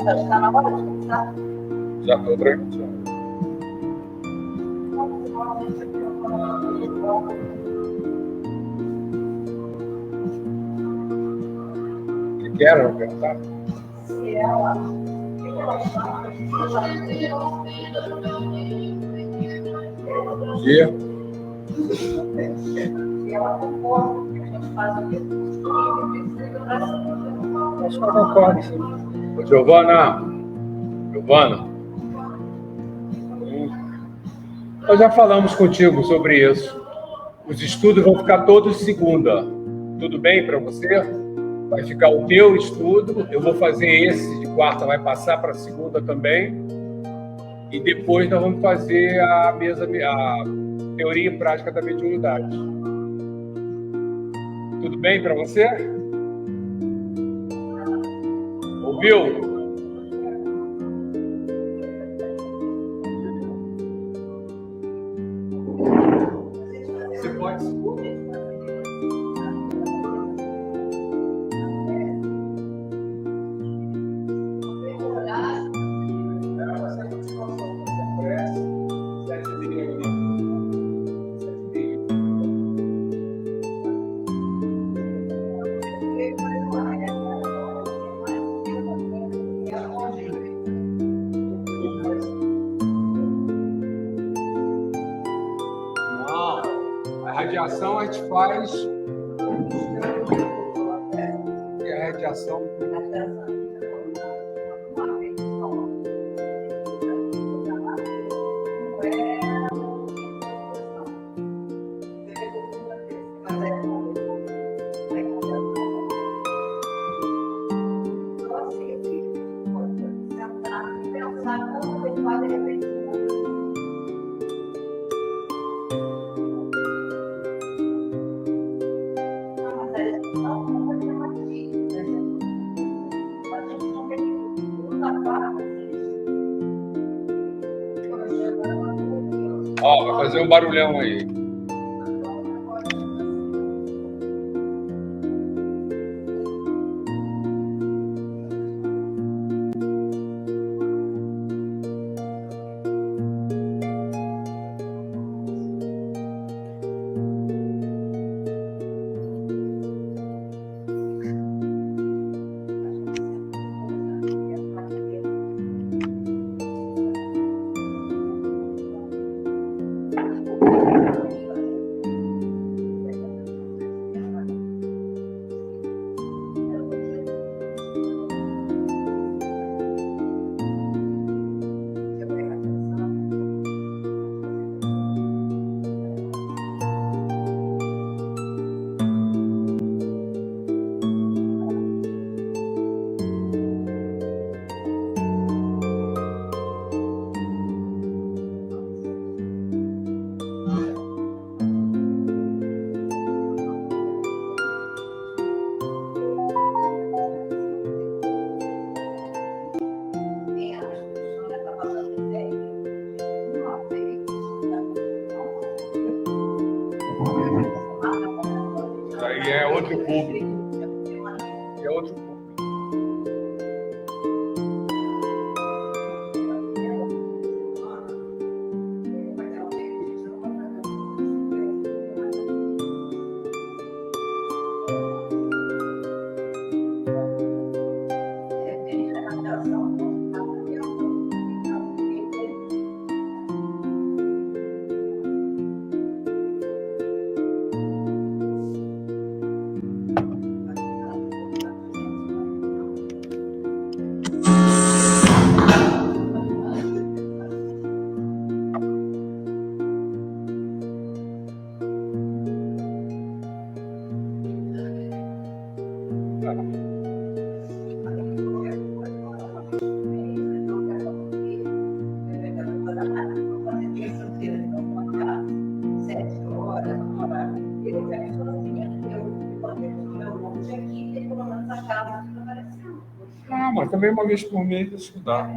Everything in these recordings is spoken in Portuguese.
Está na hora de começar? Já estou tranquilo. O que quero perguntar? Se ela... O que ela fala? Bom dia. Se ela concorda que a gente faz o mesmo. Acho que eu concordo, sim. Ô, Giovana. Nós já falamos contigo sobre isso. Os estudos vão ficar todos segunda. Tudo bem para você? Vai ficar o teu estudo. Eu vou fazer esse de quarta, vai passar para segunda também. E depois nós vamos fazer a teoria e prática da mediunidade. Tudo bem para você? Ouviu? Você pode. Radiação a gente faz e a radiação Ó, vai fazer um barulhão aí. Aí é outro público. É outro público. Ah, mas também uma vez por mês isso dá.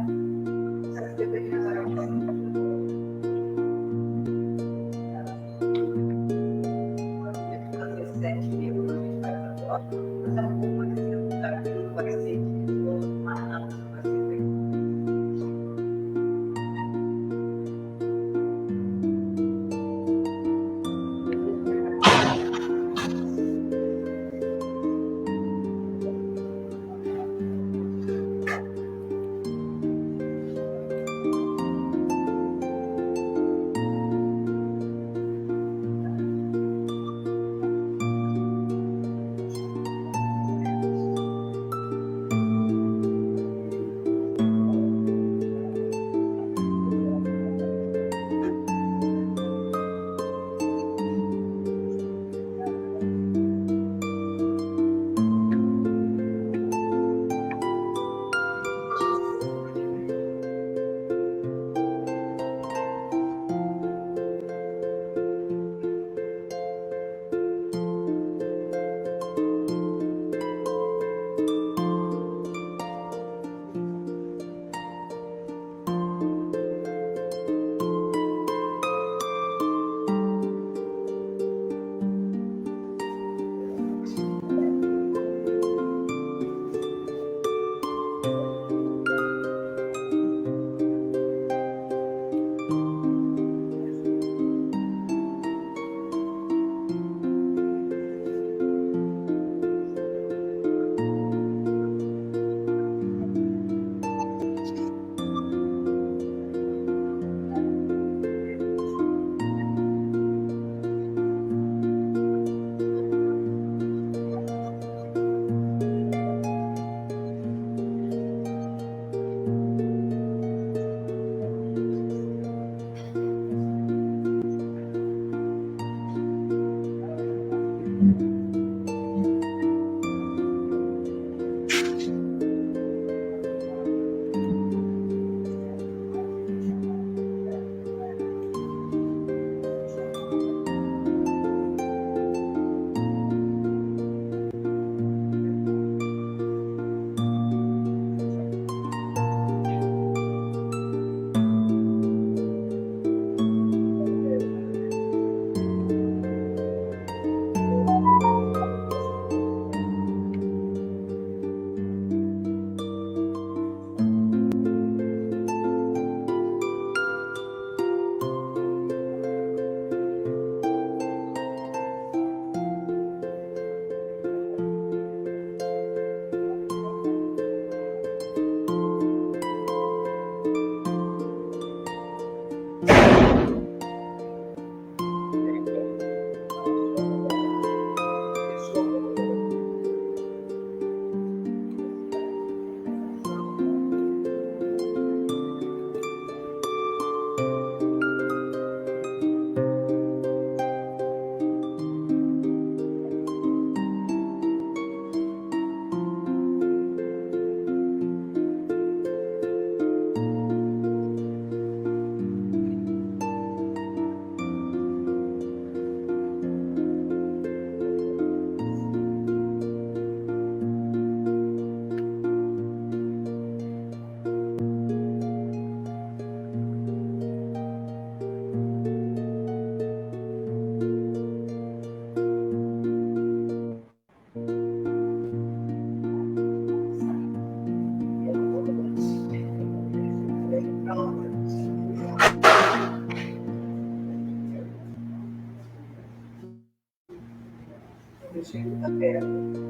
Chico está perto.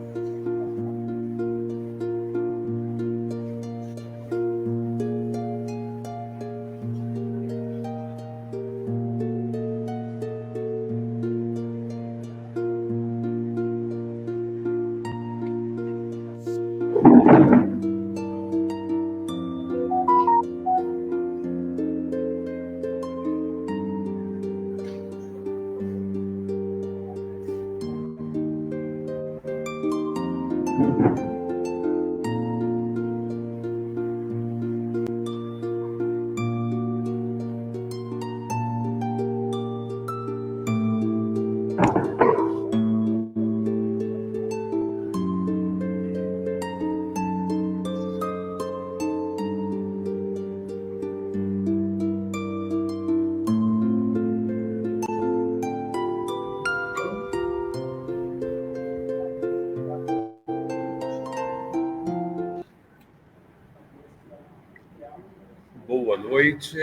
Boa noite.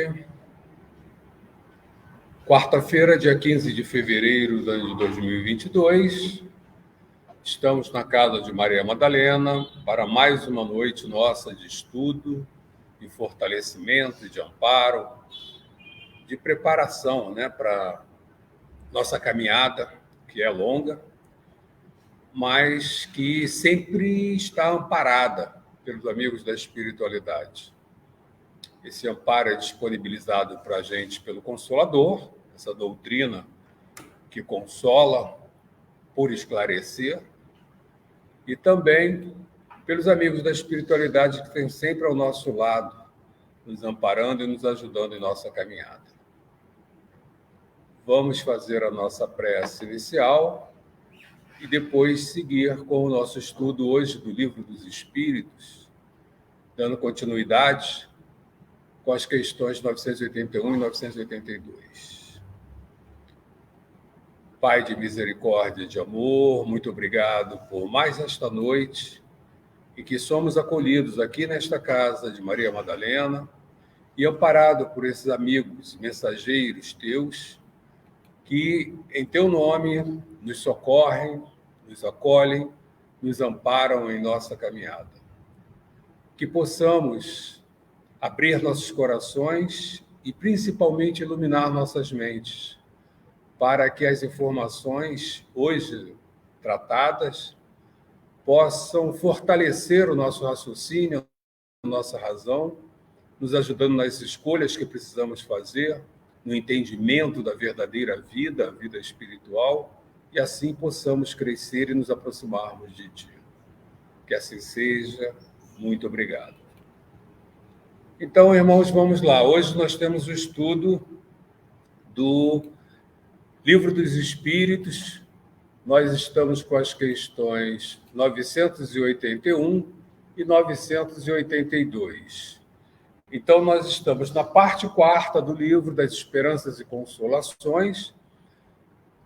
Quarta-feira, dia 15 de fevereiro do ano de 2022. Estamos na casa de Maria Madalena para mais uma noite nossa de estudo, de fortalecimento, de amparo, de preparação, para nossa caminhada, que é longa, mas que sempre está amparada pelos amigos da espiritualidade. Esse amparo é disponibilizado para a gente pelo Consolador, essa doutrina que consola por esclarecer, e também pelos amigos da espiritualidade que estão sempre ao nosso lado, nos amparando e nos ajudando em nossa caminhada. Vamos fazer a nossa prece inicial e depois seguir com o nosso estudo hoje do Livro dos Espíritos, dando continuidade com as questões 981 e 982. Pai de misericórdia e de amor, muito obrigado por mais esta noite e que somos acolhidos aqui nesta casa de Maria Madalena e amparados por esses amigos, mensageiros teus, que em teu nome nos socorrem, nos acolhem, nos amparam em nossa caminhada. Que possamos abrir nossos corações e, principalmente, iluminar nossas mentes, para que as informações hoje tratadas possam fortalecer o nosso raciocínio, a nossa razão, nos ajudando nas escolhas que precisamos fazer, no entendimento da verdadeira vida, a vida espiritual, e assim possamos crescer e nos aproximarmos de Ti. Que assim seja. Muito obrigado. Então, irmãos, vamos lá. Hoje nós temos o estudo do Livro dos Espíritos. Nós estamos com as questões 981 e 982. Então, nós estamos na parte 4ª do livro das Esperanças e Consolações,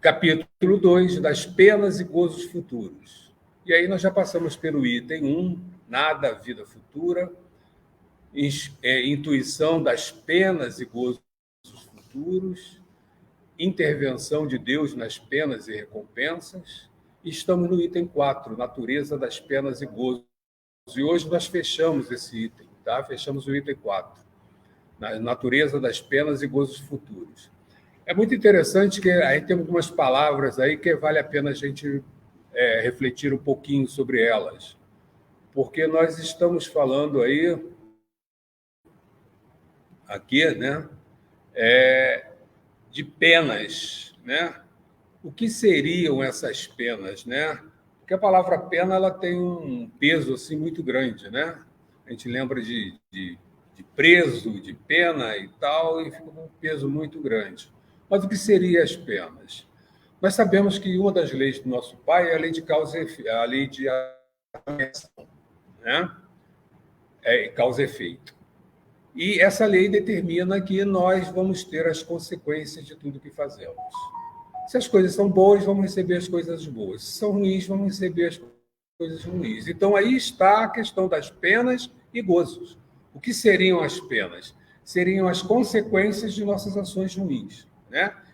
capítulo 2, das penas e gozos futuros. E aí nós já passamos pelo item 1, nada, vida futura, intuição das penas e gozos futuros, intervenção de Deus nas penas e recompensas, e estamos no item 4, natureza das penas e gozos. E hoje nós fechamos esse item, tá? Fechamos o item 4, na natureza das penas e gozos futuros. É muito interessante que aí tem algumas palavras aí que vale a pena a gente refletir um pouquinho sobre elas, porque nós estamos falando aí aqui, de penas, O que seriam essas penas, Porque a palavra pena ela tem um peso assim muito grande, A gente lembra de preso, de pena e tal, e fica com um peso muito grande. Mas o que seriam as penas? Nós sabemos que uma das leis do nosso Pai é a lei de causa e efeito, a lei de ação, causa e efeito. E essa lei determina que nós vamos ter as consequências de tudo que fazemos. Se as coisas são boas, vamos receber as coisas boas. Se são ruins, vamos receber as coisas ruins. Então, aí está a questão das penas e gozos. O que seriam as penas? Seriam as consequências de nossas ações ruins,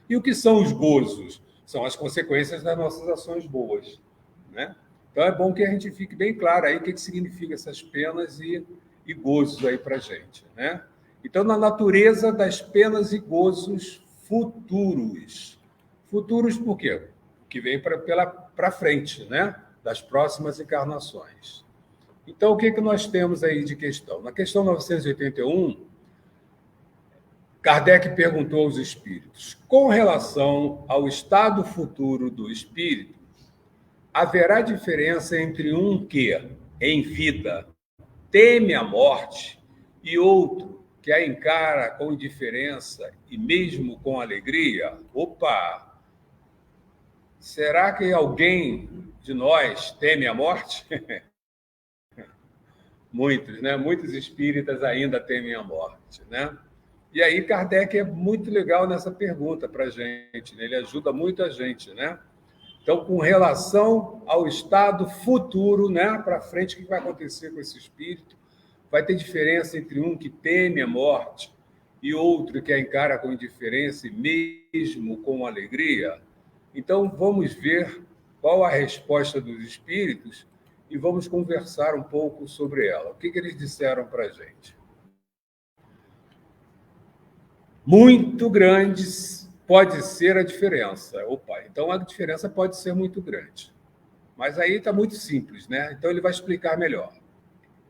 E o que são os gozos? São as consequências das nossas ações boas. né? Então, é bom que a gente fique bem claro aí o que significa essas penas e gozos aí para a gente, né? Então, na natureza das penas e gozos futuros. Futuros por quê? Que vem para frente, né? Das próximas encarnações. Então, o que nós temos aí de questão? Na questão 981, Kardec perguntou aos espíritos: com relação ao estado futuro do espírito, haverá diferença entre um que, em vida, teme a morte e outro que a encara com indiferença e mesmo com alegria? Opa! Será que alguém de nós teme a morte? Muitos, né? Muitos espíritas ainda temem a morte, né? E aí Kardec é muito legal nessa pergunta para a gente, né? Ele ajuda muito a gente, né? Então, com relação ao estado futuro, né? Para frente, o que vai acontecer com esse espírito? Vai ter diferença entre um que teme a morte e outro que a encara com indiferença e mesmo com alegria? Então, vamos ver qual a resposta dos espíritos e vamos conversar um pouco sobre ela. O que eles disseram para a gente? Muito grandes pode ser a diferença. Opa, então a diferença pode ser muito grande. Mas aí está muito simples, né? Então ele vai explicar melhor.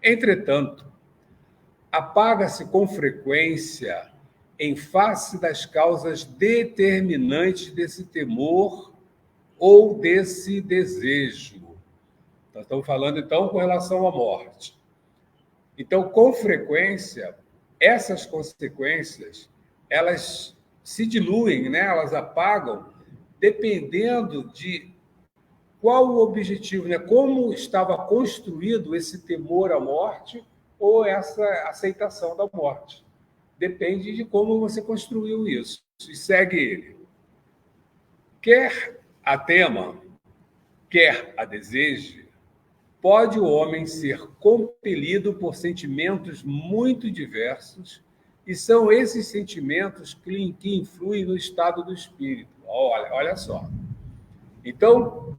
Entretanto, apaga-se com frequência em face das causas determinantes desse temor ou desse desejo. Nós estamos falando, então, com relação à morte. Então, com frequência, essas consequências, elas se diluem, né? Elas apagam, dependendo de qual o objetivo, né? Como estava construído esse temor à morte ou essa aceitação da morte. Depende de como você construiu isso. E segue ele. Quer a tema, quer a deseje, pode o homem ser compelido por sentimentos muito diversos, e são esses sentimentos que influem no estado do espírito. Olha só. Então,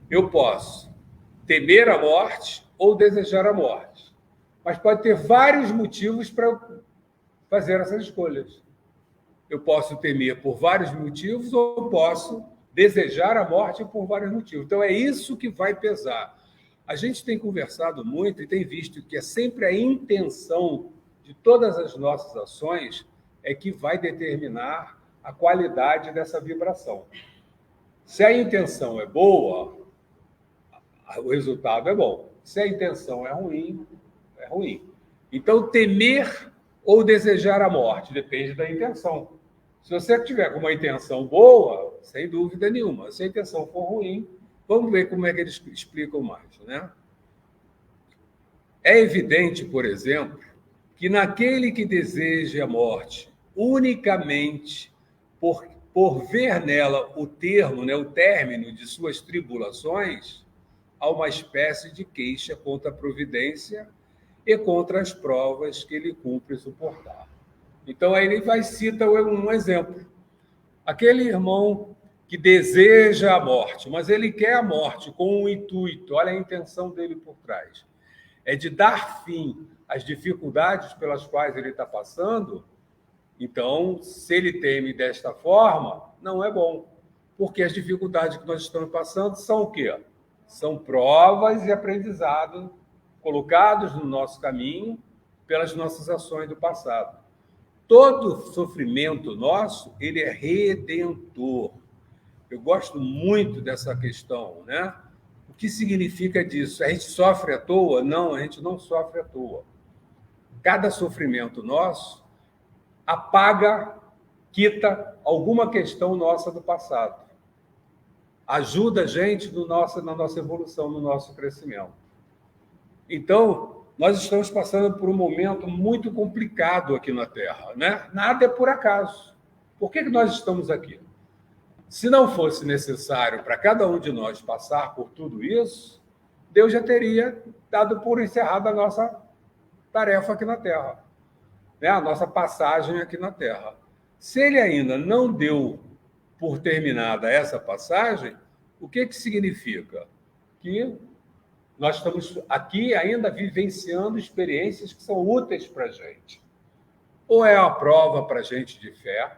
eu posso temer a morte ou desejar a morte, mas pode ter vários motivos para fazer essas escolhas. Eu posso temer por vários motivos ou posso desejar a morte por vários motivos. Então, é isso que vai pesar. A gente tem conversado muito e tem visto que é sempre a intenção de todas as nossas ações é que vai determinar a qualidade dessa vibração. Se a intenção é boa, o resultado é bom. Se a intenção é ruim, é ruim. Então, temer ou desejar a morte depende da intenção. Se você tiver com uma intenção boa, sem dúvida nenhuma. Se a intenção for ruim, vamos ver como é que eles explicam mais, né? É evidente, por exemplo, que naquele que deseja a morte unicamente por ver nela o termo, né, o término de suas tribulações, há uma espécie de queixa contra a providência e contra as provas que ele cumpre suportar. Então, aí ele cita um exemplo. Aquele irmão que deseja a morte, mas ele quer a morte com um intuito, olha a intenção dele por trás, é de dar fim às dificuldades pelas quais ele está passando. Então, se ele teme desta forma, não é bom, porque as dificuldades que nós estamos passando são o quê? São provas e aprendizado colocados no nosso caminho pelas nossas ações do passado. Todo sofrimento nosso, ele é redentor. Eu gosto muito dessa questão, né? O que significa disso? A gente sofre à toa? Não, a gente não sofre à toa. Cada sofrimento nosso apaga, quita alguma questão nossa do passado. Ajuda a gente na nossa evolução, no nosso crescimento. Então, nós estamos passando por um momento muito complicado aqui na Terra, né? Nada é por acaso. Por que nós estamos aqui? Se não fosse necessário para cada um de nós passar por tudo isso, Deus já teria dado por encerrada a nossa tarefa aqui na Terra, né? A nossa passagem aqui na Terra. Se ele ainda não deu por terminada essa passagem, o que significa? que nós estamos aqui ainda vivenciando experiências que são úteis para a gente. Ou é a prova para a gente de fé,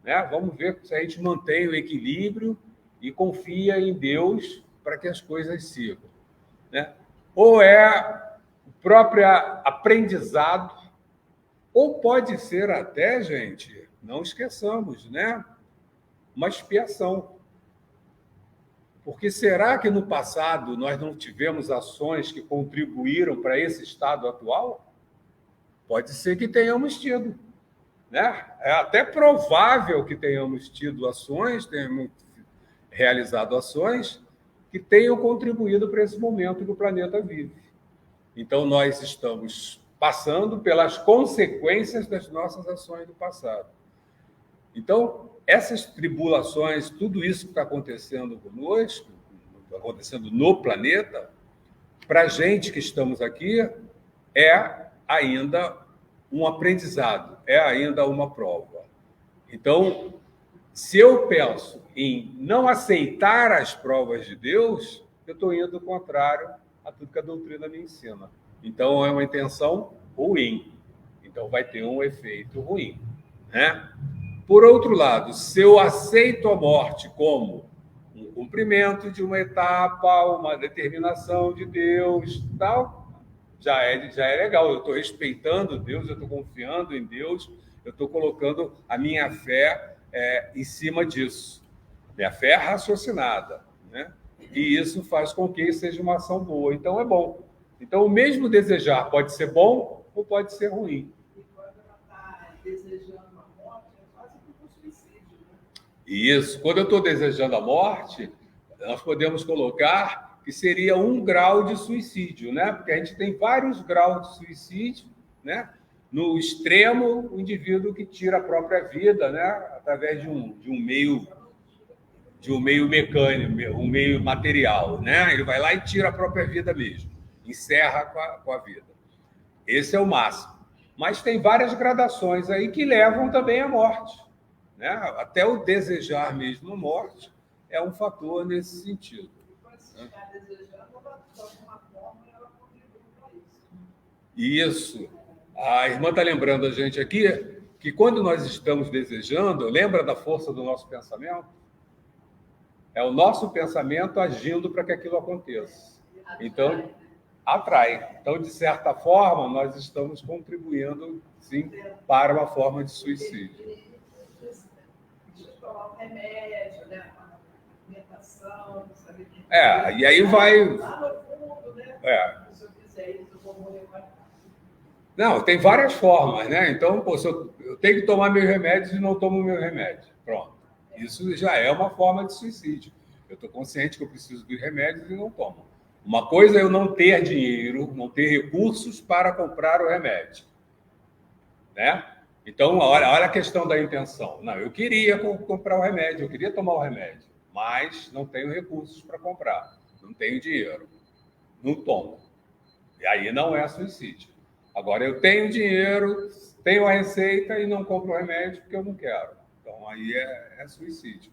né? Vamos ver se a gente mantém o equilíbrio e confia em Deus para que as coisas sigam, né? Ou é o próprio aprendizado, ou pode ser até, gente, não esqueçamos, né? Uma expiação. Porque será que no passado nós não tivemos ações que contribuíram para esse estado atual? Pode ser que tenhamos tido, né? É até provável que tenhamos tido ações, tenhamos realizado ações que tenham contribuído para esse momento que o planeta vive. Então, nós estamos passando pelas consequências das nossas ações do passado. Então, essas tribulações, tudo isso que está acontecendo conosco, acontecendo no planeta, para a gente que estamos aqui, é ainda um aprendizado, é ainda uma prova. Então, se eu penso em não aceitar as provas de Deus, eu estou indo contrário a tudo que a doutrina me ensina. Então, é uma intenção ruim. Então, vai ter um efeito ruim, né? Por outro lado, se eu aceito a morte como um cumprimento de uma etapa, uma determinação de Deus, tal, já é legal. Eu estou respeitando Deus, eu estou confiando em Deus, eu estou colocando a minha fé em cima disso. Minha fé é raciocinada, né? E isso faz com que seja uma ação boa. Então, é bom. Então, o mesmo desejar pode ser bom ou pode ser ruim. E quando ela está desejando a morte, é quase como um suicídio, né? Isso. Quando eu estou desejando a morte, nós podemos colocar que seria 1 grau de suicídio, né? Porque a gente tem vários graus de suicídio, né? No extremo, o indivíduo que tira a própria vida, né? Através de um meio mecânico, um meio material, né? Ele vai lá e tira a própria vida mesmo, encerra com a vida. Esse é o máximo. Mas tem várias gradações aí que levam também à morte, né? Até o desejar mesmo a morte é um fator nesse sentido. E quando você está desejando, ela, de alguma forma, ela contribui para isso. Isso. A irmã está lembrando a gente aqui que quando nós estamos desejando, lembra da força do nosso pensamento? É o nosso pensamento agindo para que aquilo aconteça. Então, atrai. Então, de certa forma, nós estamos contribuindo, sim, para uma forma de suicídio. De tomar um remédio, né? Uma alimentação, sabe? E aí vai... Lá no fundo, né? Se eu fizer isso, eu vou morrer mais rápido. Não, tem várias formas, né? Então, pô, se eu tenho que tomar meus remédios e não tomo meu remédio. Pronto. Isso já é uma forma de suicídio. Eu estou consciente que eu preciso dos remédios e não tomo. Uma coisa é eu não ter dinheiro, não ter recursos para comprar o remédio, né? Então, olha a questão da intenção. Não, eu queria comprar o remédio, eu queria tomar o remédio, mas não tenho recursos para comprar, não tenho dinheiro, não tomo. E aí não é suicídio. Agora, eu tenho dinheiro, tenho a receita e não compro o remédio porque eu não quero. Então, aí é suicídio,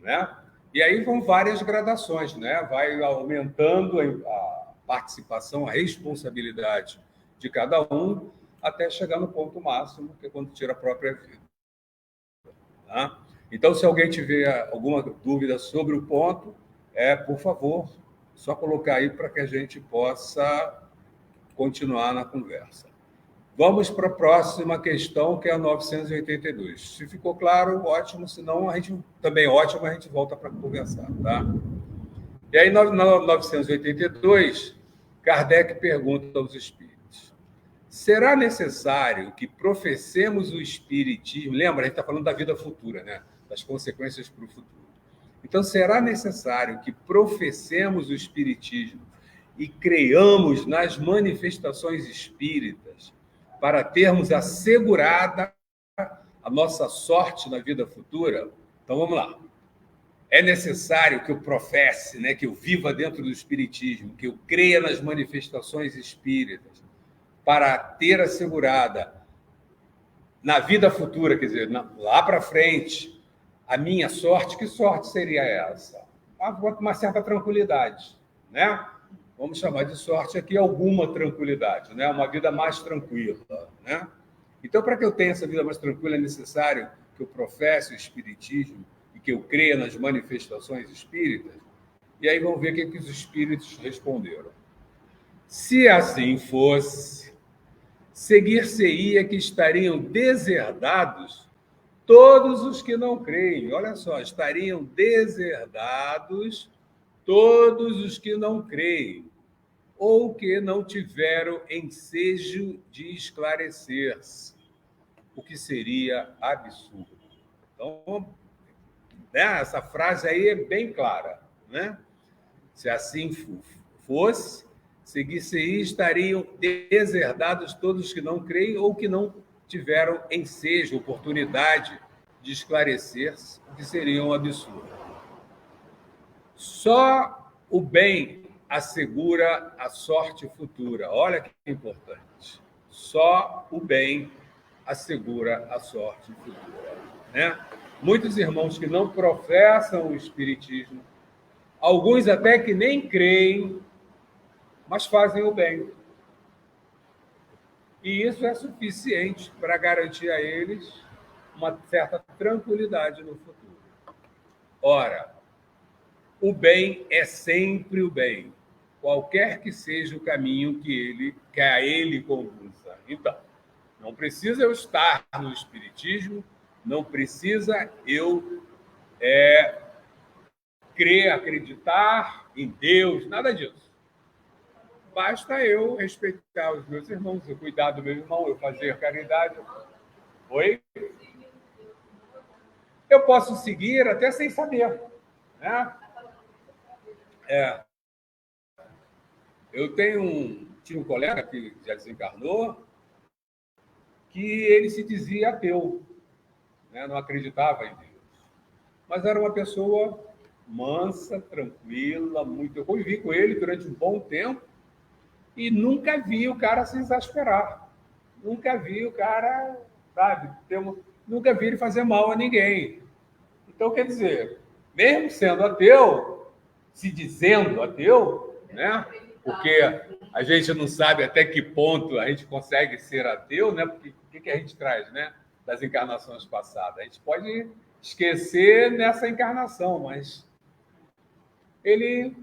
né? E aí vão várias gradações, né? Vai aumentando a participação, a responsabilidade de cada um, até chegar no ponto máximo, que é quando tira a própria vida. Tá? Então, se alguém tiver alguma dúvida sobre o ponto, por favor, só colocar aí para que a gente possa continuar na conversa. Vamos para a próxima questão, que é a 982. Se ficou claro, ótimo. Se não, também ótimo, a gente volta para conversar, tá? E aí, na 982, Kardec pergunta aos espíritos: será necessário que professemos o espiritismo? Lembra, a gente está falando da vida futura, né? Das consequências para o futuro. Então, será necessário que professemos o espiritismo e creiamos nas manifestações espíritas para termos assegurada a nossa sorte na vida futura? Então, vamos lá. É necessário que eu professe, né, que eu viva dentro do espiritismo, que eu creia nas manifestações espíritas, para ter assegurada na vida futura, quer dizer, lá para frente, a minha sorte. Que sorte seria essa? Uma certa tranquilidade, né? Vamos chamar de sorte aqui alguma tranquilidade, né? Uma vida mais tranquila, né? Então, para que eu tenha essa vida mais tranquila, é necessário que eu professe o espiritismo e que eu creia nas manifestações espíritas. E aí vamos ver o que os espíritos responderam. Se assim fosse, seguir-se-ia que estariam deserdados todos os que não creem. Olha só, estariam deserdados todos os que não creem, ou que não tiveram ensejo de esclarecer-se, o que seria absurdo. Então, né, essa frase aí é bem clara, né? Se assim fosse, seguir-se-ia estariam deserdados todos os que não creem ou que não tiveram ensejo, oportunidade de esclarecer-se, o que seria um absurdo. Só o bem assegura a sorte futura. Olha que importante. Só o bem assegura a sorte futura, né? Muitos irmãos que não professam o espiritismo, alguns até que nem creem, mas fazem o bem. E isso é suficiente para garantir a eles uma certa tranquilidade no futuro. Ora, o bem é sempre o bem, qualquer que seja o caminho que a ele conduza. Então, não precisa eu estar no espiritismo, não precisa eu crer, acreditar em Deus, nada disso. Basta eu respeitar os meus irmãos, eu cuidar do meu irmão, eu fazer caridade. Oi? Eu posso seguir até sem saber, né? É, tinha um colega que já desencarnou, que ele se dizia ateu, né? Não acreditava em Deus. Mas era uma pessoa mansa, tranquila, muito. Eu convivi com ele durante um bom tempo e nunca vi o cara se exasperar. Nunca vi o cara, sabe, nunca vi ele fazer mal a ninguém. Então, quer dizer, mesmo sendo ateu, se dizendo ateu, né? Porque a gente não sabe até que ponto a gente consegue ser ateu, né? Porque o que a gente traz, né? Das encarnações passadas. A gente pode esquecer nessa encarnação, mas ele.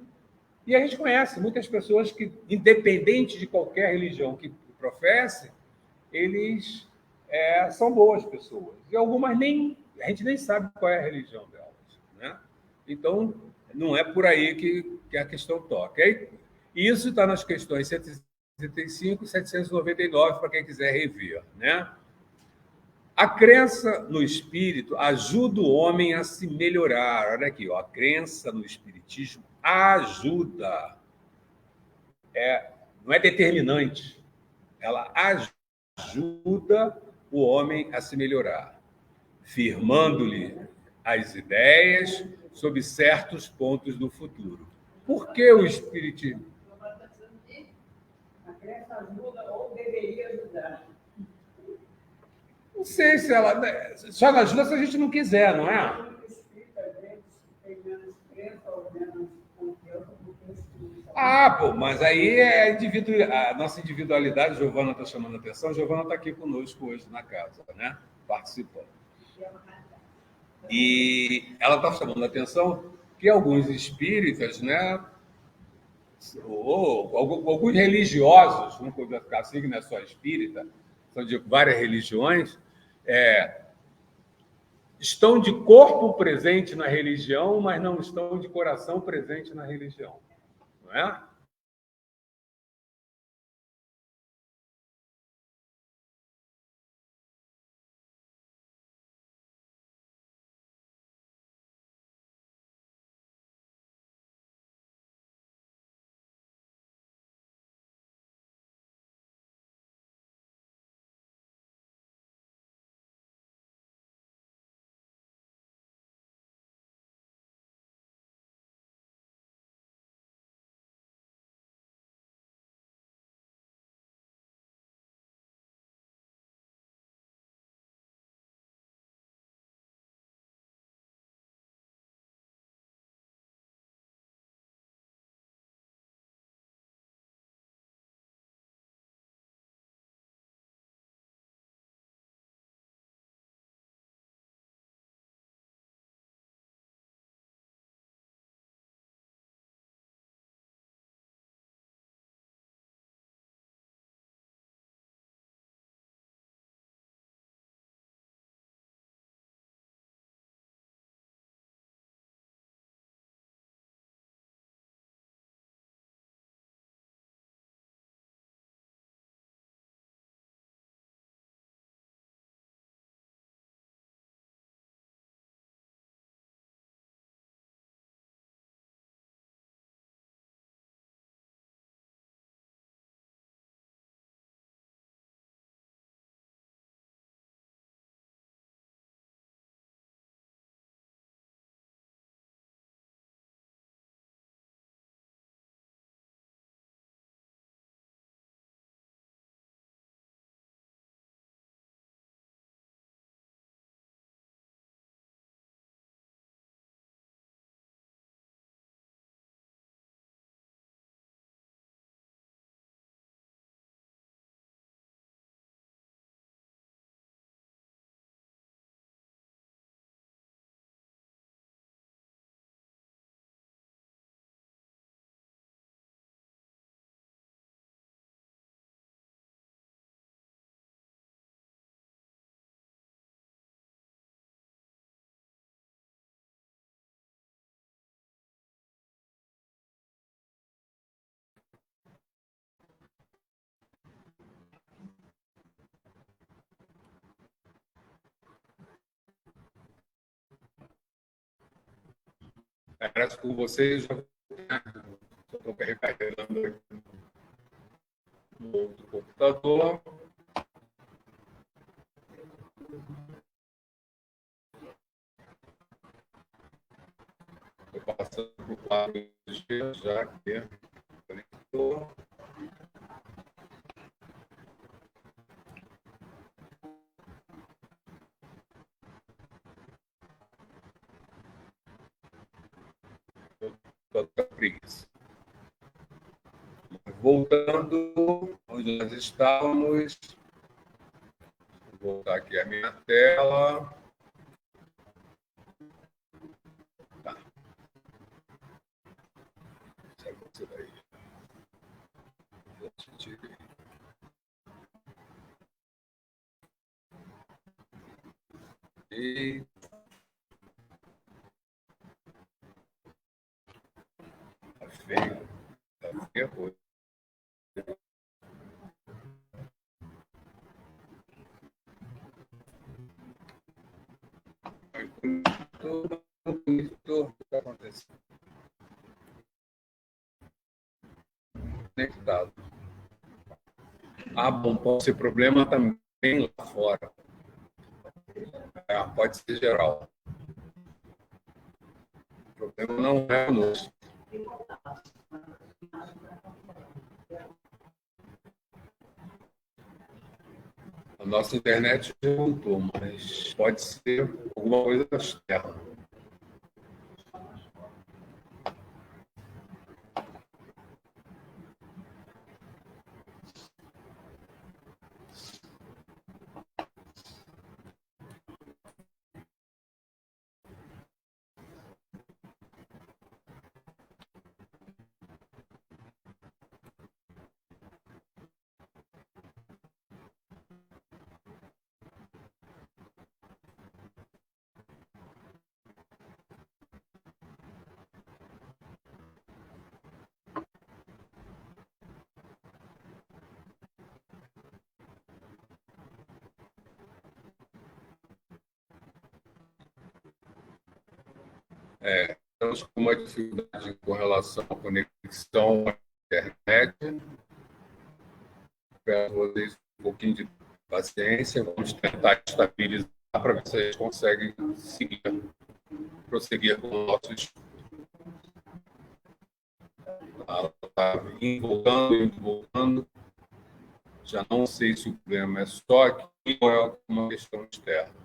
E a gente conhece muitas pessoas que, independente de qualquer religião que professem, eles são boas pessoas. E algumas nem. A gente nem sabe qual é a religião delas, né? Então, não é por aí que a questão toca. E isso está nas questões 165 e 799, para quem quiser rever, né? A crença no espírito ajuda o homem a se melhorar. Olha aqui, ó, a crença no espiritismo ajuda, não é determinante, ela ajuda o homem a se melhorar, firmando-lhe as ideias sobre certos pontos do futuro. Por que o espiritismo? A crença ajuda ou deveria ajudar. Não sei se ela. Só não ajuda se a gente não quiser, não é? Ah, pô, mas aí a nossa individualidade, Giovana está chamando a atenção, Giovana está aqui conosco hoje na casa, né? Participando. E ela está chamando a atenção que alguns espíritas, né? Ou alguns religiosos, vamos colocar assim, que não é só espírita, são de várias religiões, estão de corpo presente na religião, mas não estão de coração presente na religião. Não é? Parece com vocês, já estou recarregando aqui no outro computador. Estou passando para o quadro já que conectou. Toda preguiça. Voltando onde nós estávamos, vou voltar aqui a minha tela. Tá. Segue você daí. E tá feio. Tá feio. Tudo está acontecendo. Conectado. Ah, bom, pode ser problema também lá fora. Pode ser geral. O problema não é o nosso. A nossa internet já voltou, mas pode ser alguma coisa externa. Estamos com uma dificuldade com relação à conexão à internet. Peço a vocês um pouquinho de paciência. Vamos tentar estabilizar para ver se a gente consegue prosseguir com o nosso estudo. Está indo, voltando. Já não sei se o problema é só aqui ou é alguma questão externa.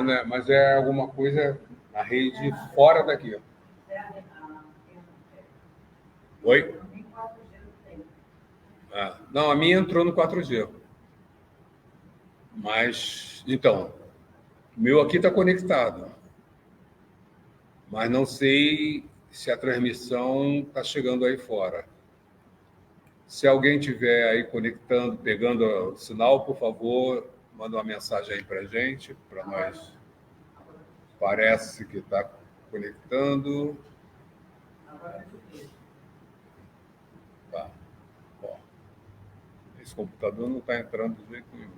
Né? Mas é alguma coisa na rede fora daqui. Oi? Não, a minha entrou no 4G. Mas, então, o meu aqui está conectado. Mas não sei se a transmissão está chegando aí fora. Se alguém tiver aí conectando, pegando o sinal, por favor, manda uma mensagem aí para a gente, para nós. Parece que está conectando. Tá. Bom, esse computador não está entrando de jeito nenhum.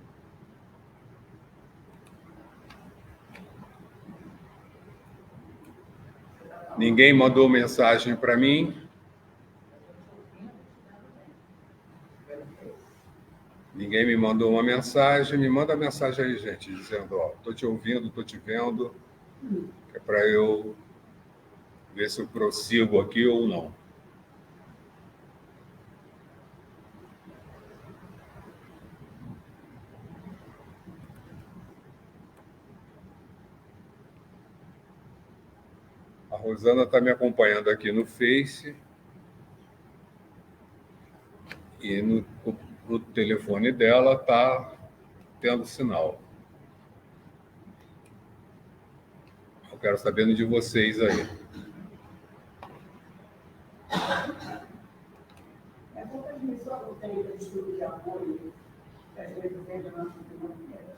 Ninguém mandou mensagem para mim. Ninguém me mandou uma mensagem. Me manda mensagem aí, gente, dizendo: ó, estou te ouvindo, estou te vendo, que é para eu ver se eu prossigo aqui ou não. A Rosana está me acompanhando aqui no Face e no telefone dela está tendo sinal. Eu quero saber de vocês aí. Essa transmissão que eu tenho de estudo de apoio, que às vezes vem da nossa comunidade,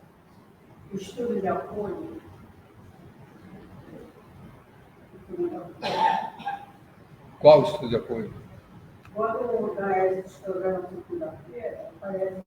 Estudo de apoio. Qual estudo de apoio? Quando dá esse programa segunda-feira, aparece